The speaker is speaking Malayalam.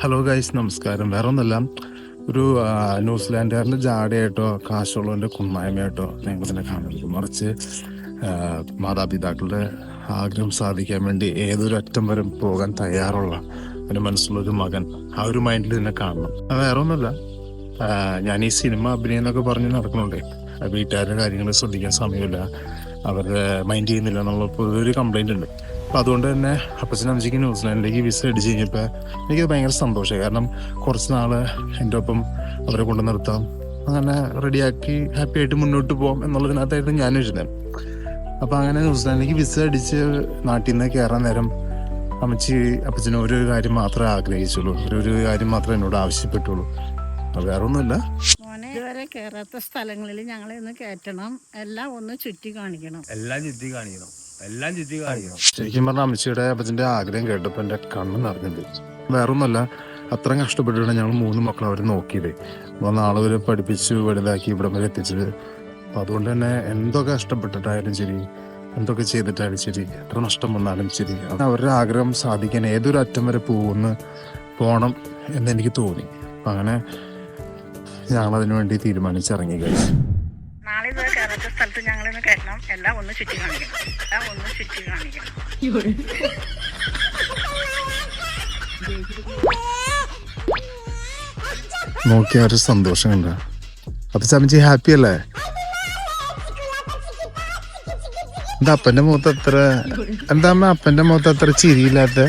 ഹലോ ഗൈസ്, നമസ്കാരം. വേറെ ഒന്നല്ല, ഒരു ന്യൂസിലാൻഡുകാരൻ്റെ ജാടയായിട്ടോ കാശുള്ളവൻ്റെ കുമ്മായ്മയായിട്ടോ ഞങ്ങൾ തന്നെ കാണുന്നത്. മറിച്ച് മാതാപിതാക്കളുടെ ആഗ്രഹം സാധിക്കാൻ വേണ്ടി ഏതൊരു അറ്റം വരെ പോകാൻ തയ്യാറുള്ള ഒരു മനസ്സിലൊരു മകൻ, ആ ഒരു മൈൻഡിൽ തന്നെ കാണണം. അത് വേറെ ഒന്നുമല്ല, ഞാൻ ഈ സിനിമ അഭിനയം എന്നൊക്കെ പറഞ്ഞ് നടക്കുന്നുണ്ട്. വീട്ടുകാരുടെ കാര്യങ്ങൾ ശ്രദ്ധിക്കാൻ സമയമില്ല, അവരുടെ മൈൻഡ് ചെയ്യുന്നില്ല എന്നുള്ള ഒരു കംപ്ലൈൻ്റ് ഉണ്ട്. അപ്പോൾ അതുകൊണ്ട് തന്നെ അപ്പച്ചനും അമ്മച്ചിക്ക് ന്യൂസിലാൻഡിലേക്ക് വിസ അടിച്ച് കഴിഞ്ഞപ്പോൾ എനിക്കത് ഭയങ്കര സന്തോഷമായി. കാരണം കുറച്ച് നാൾ എൻ്റെ ഒപ്പം അവരെ കൊണ്ട് നിർത്താം, അങ്ങനെ റെഡിയാക്കി ഹാപ്പി ആയിട്ട് മുന്നോട്ട് പോകാം എന്നുള്ളതിനകത്തായിരുന്നു ഞാൻ ഇരുന്നത്. അപ്പോൾ അങ്ങനെ ന്യൂസിലാൻഡിലേക്ക് വിസ അടിച്ച് നാട്ടിൽ നിന്ന് കയറാൻ നേരം അപ്പച്ചനും ഒരു കാര്യം മാത്രമേ ആഗ്രഹിച്ചുള്ളൂ, ഒരു കാര്യം മാത്രമേ എന്നോട് ആവശ്യപ്പെട്ടുള്ളൂ. അത് വേറെ ഒന്നുമില്ല. മോനെ ഇതുവരെ കയറാത്ത സ്ഥലങ്ങളിൽ ഞങ്ങളെ ഒന്ന് കയറ്റണം, എല്ലാം ഒന്ന് ചുറ്റി കാണിക്കണം. ശരിക്കും പറഞ്ഞാൽ അമ്മച്ചിയുടെ അപ്പച്ചൻ്റെ ആഗ്രഹം കേട്ടപ്പോൾ എൻ്റെ കണ്ണ് നിറഞ്ഞിട്ടുണ്ട്. വേറെ ഒന്നുമല്ല, അത്രയും കഷ്ടപ്പെട്ടിട്ടാണ് ഞങ്ങൾ 3 മക്കളും അവർ നോക്കിയത്. നാളെ വരെ പഠിപ്പിച്ച് വലുതാക്കി ഇവിടെ വരെ എത്തിച്ചത്. അപ്പം അതുകൊണ്ട് തന്നെ എന്തൊക്കെ കഷ്ടപ്പെട്ടിട്ടായാലും ശരി, എന്തൊക്കെ ചെയ്തിട്ടായാലും ശരി, എത്ര നഷ്ടം വന്നാലും ശരി, അവരുടെ ആഗ്രഹം സാധിക്കാൻ ഏതൊരു അറ്റം വരെ പോകണം എന്നെനിക്ക് തോന്നി. അപ്പം അങ്ങനെ ഞങ്ങളതിനു വേണ്ടി തീരുമാനിച്ചിറങ്ങി കഴിച്ചു. നാളെ ഇതുവരെ കയറാത്ത സ്ഥലത്ത് ഞങ്ങളൊന്ന് കയറ്റണം, എല്ലാം ഒന്ന് ചുറ്റി കാണിക്കണം. നോക്കിയ ഒരു സന്തോഷം കണ്ട. അപ്പൊ ചമ്മച്ചി ഹാപ്പി അല്ലേ? എന്താ അപ്പന്റെ മുഖത്ത് അത്ര ചിരിയില്ലാത്ത?